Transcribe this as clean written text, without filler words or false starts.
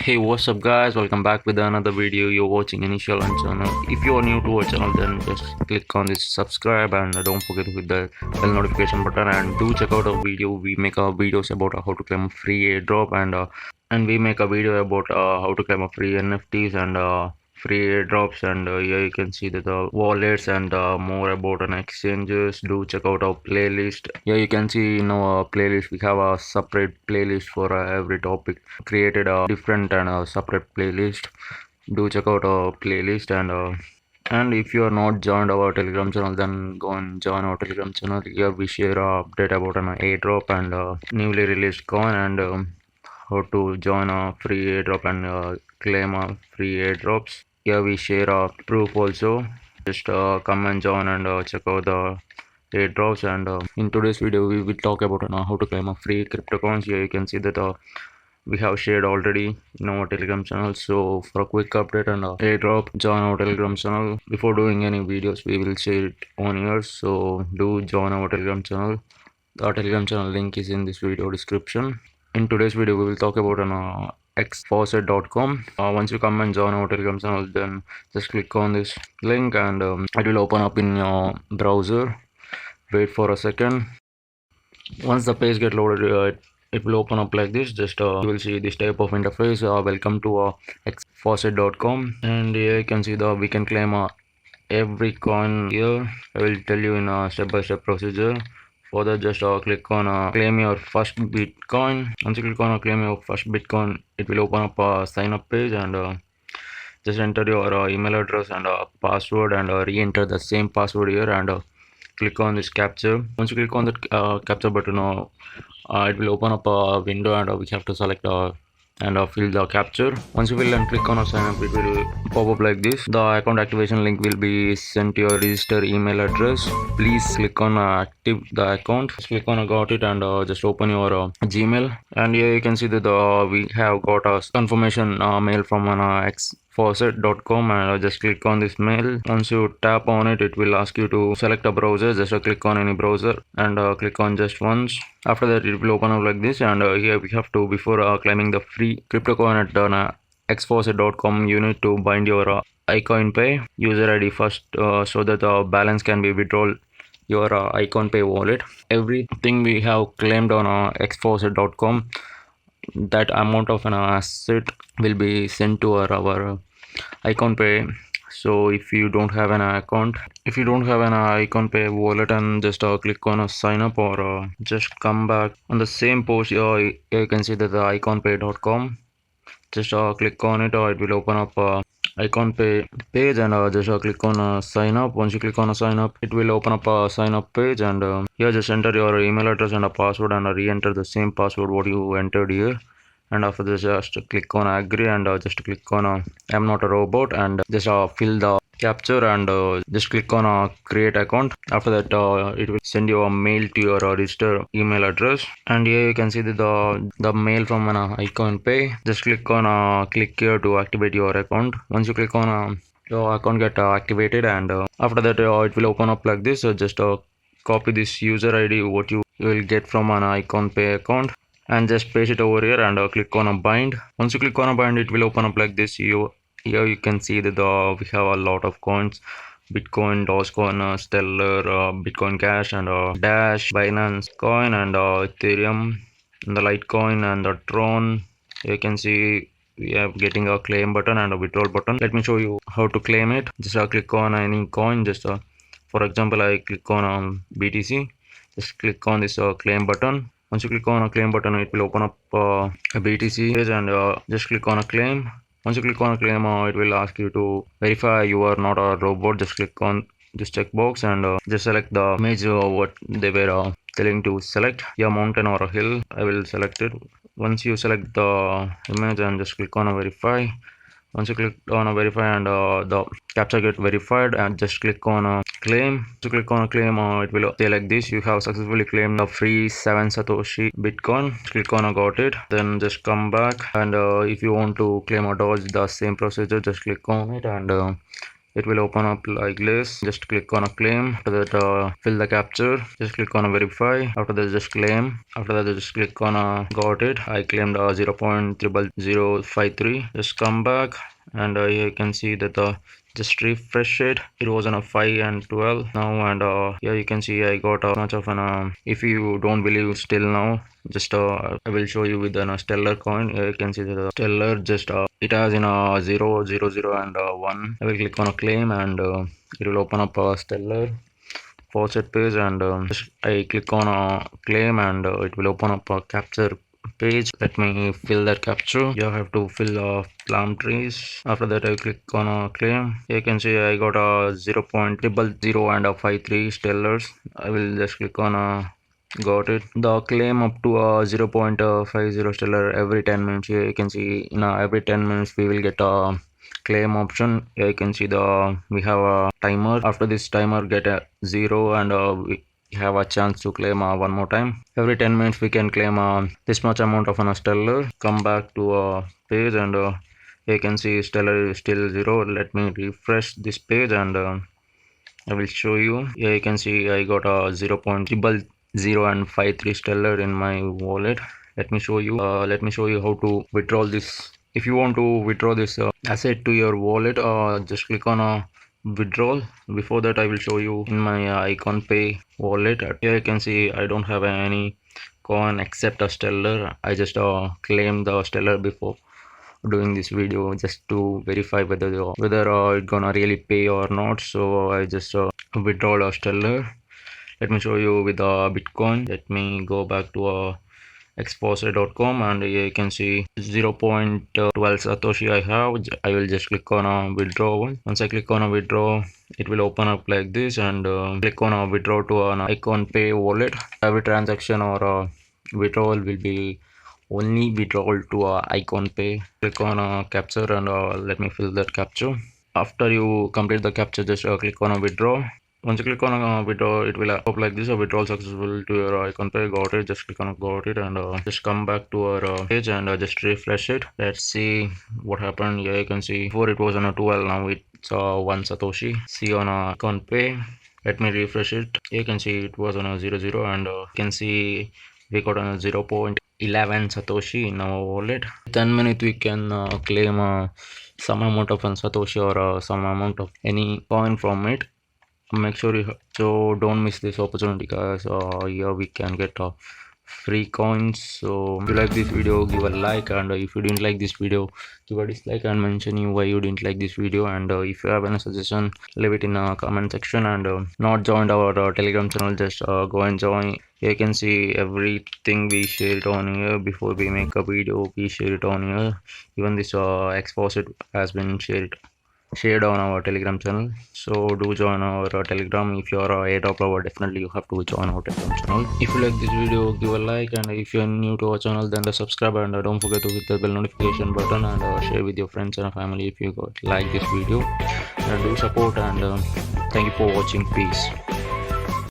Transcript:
Hey, what's up guys, welcome back with another video. You're watching Initial on channel. If you are new to our channel, then just click on this subscribe and don't forget to hit the bell notification button, and do check out our video. We make our videos about how to claim a free airdrop, and we make a video about how to claim a free NFTs and free airdrops, and here you can see that the wallets and more about an exchanges. Do check out our playlist. Here you can see in our playlist we have a separate playlist for every topic. Created a different and a separate playlist. Do check out our playlist, and if you are not joined our Telegram channel, then go and join our Telegram channel. Here we share a update about an airdrop and newly released coin, and how to join a free airdrop and claim a free airdrops. Here we share a proof also. Just come and join and check out the airdrops. And in today's video we will talk about how to claim a free crypto coins. Here you can see that we have shared already in our Telegram channel. So for a quick update and airdrop, join our Telegram channel. Before doing any videos, we will share it on here, so do join our Telegram channel. The Telegram channel link is in this video description. In today's video we will talk about an XFaucet.com. Once you come and join our Telegram channel, then just click on this link, and it will open up in your browser. Wait for a second. Once the page get loaded, it will open up like this. Just you will see this type of interface. Welcome to XFaucet.com, and here you can see the we can claim every coin. Here I will tell you in a step-by-step procedure. For that, just click on claim your first Bitcoin. Once you click on claim your first Bitcoin, it will open up a sign up page, and just enter your email address and password, and re-enter the same password here, and click on this capture. Once you click on that capture button, it will open up a window, and we have to select and fill the capture. Once you fill and click on sign up, it will pop up like this. The account activation link will be sent to your registered email address. Please click on active the account. Just click on got it, and just open your Gmail, and here you can see that we have got a confirmation mail from an XFaucet.com, and just click on this mail. Once you tap on it, it will ask you to select a browser. Just click on any browser and click on just once. After that, it will open up like this, and here we have to, before claiming the free crypto coin at XFaucet.com, you need to bind your iCoin Pay user ID first, so that the balance can be withdrawn your iCoin Pay wallet. Everything we have claimed on XFaucet.com, that amount of an asset will be sent to our iCoin Pay. So if you don't have an account, if you don't have an iCoin Pay wallet, and just click on sign up, or just come back on the same post. Here you can see that the iconpay.com. Just click on it, or it will open up iCoin Pay page, and just click on sign up. Once you click on sign up, it will open up a sign up page, and here just enter your email address and a password, and re-enter the same password what you entered here. And after this, just click on agree, and just click on I'm not a robot, and just fill the capture, and just click on create account. After that, it will send you a mail to your registered email address, and here you can see the mail from an iCoin Pay. Just click on click here to activate your account. Once you click on your account get activated, and after that, it will open up like this. So just copy this user ID what you will get from an iCoin Pay account, and just paste it over here, and click on a bind. Once you click on a bind, it will open up like this. Here you can see that we have a lot of coins: Bitcoin, Dogecoin, Stellar, Bitcoin Cash, and Dash, Binance Coin, and Ethereum, and the Litecoin, and the Tron. You can see we are getting a claim button and a withdrawal button. Let me show you how to claim it. Just click on any coin. Just for example, I click on BTC. Just click on this claim button. Once you click on a claim button, it will open up a BTC page, and just click on a claim. Once you click on a claim, it will ask you to verify you are not a robot. Just click on this checkbox, and just select the image what they were telling to select. A mountain or a hill. I will select it. Once you select the image, and just click on a verify. Once you click on a verify, and the captcha get verified, and just click on a claim. To click on a claim, it will say like this: you have successfully claimed the free 7 Satoshi Bitcoin. Click on a got it. Then just come back, and if you want to claim a Doge, the same procedure. Just click on it, and it will open up like this. Just click on a claim. After that, fill the capture. Just click on a verify. After that, just claim. After that, just click on a got it. I claimed 0.00053. Just come back, and you can see that just refresh it. It was on a 5 and 12 now, and yeah, you can see I got much of an if you don't believe still now, just I will show you with a stellar coin. Here you can see the stellar, just it has in a 0 0 0 and 1. I will click on a claim, and it will open up a stellar faucet page, and I click on a claim, and it will open up a capture page. Let me fill that capture. You have to fill palm trees. After that, I click on a claim. You can see I got a 0.000 and a 53 stellars. I will just click on a got it. The claim up to 0.50 stellar every 10 minutes. Here you can see in every 10 minutes we will get a claim option. Here you can see we have a timer. After this timer get a 0, and we have a chance to claim one more time. Every 10 minutes we can claim this much amount of an stellar. Come back to a page, and you can see stellar is still 0. Let me refresh this page, and I will show you. Here you can see I got a 0.000 and 53 stellar in my wallet. Let me show you how to withdraw this. If you want to withdraw this asset to your wallet, just click on withdrawal. Before that, I will show you in my icon pay wallet. Here you can see I don't have any coin except a stellar. I just claimed the stellar before doing this video, just to verify whether it gonna really pay or not. So I just withdraw a stellar. Let me show you with Bitcoin. Let me go back to XFaucet.com, and here you can see 0.12 Satoshi I have. I will just click on a withdrawal. Once I click on a withdraw, it will open up like this, and click on a withdraw to an icon pay wallet. Every transaction or withdrawal will be only withdrawal to icon pay. Click on capture, and let me fill that capture. After you complete the capture, just click on a withdraw. Once you click on a withdraw, it will pop like this: a withdrawal successful to your icon pay. Got it. Just click on got it, and just come back to our page, and just refresh it. Let's see what happened. Here you can see before it was on a 12, now it's 1 Satoshi. See on icon pay. Let me refresh it. You can see it was on a 0 0, and you can see we got on a 0.11 Satoshi in our wallet. 10 minutes we can claim some amount of Satoshi, or some amount of any coin from it. Make sure so don't miss this opportunity, guys. Here we can get free coins. So if you like this video, give a like, and if you didn't like this video, give a dislike and mention why you didn't like this video. And if you have any suggestion, leave it in the comment section. And not joined our Telegram channel, just go and join. Here you can see everything we share it on here. Before we make a video, we share it on here. Even this XFaucet has been shared on our Telegram channel. So do join our Telegram. If you are a airdrop lover, definitely you have to join our Telegram channel. If you like this video, give a like, and if you are new to our channel, then subscribe, and don't forget to hit the bell notification button, and share with your friends and family if you like this video. Do support, and thank you for watching. Peace.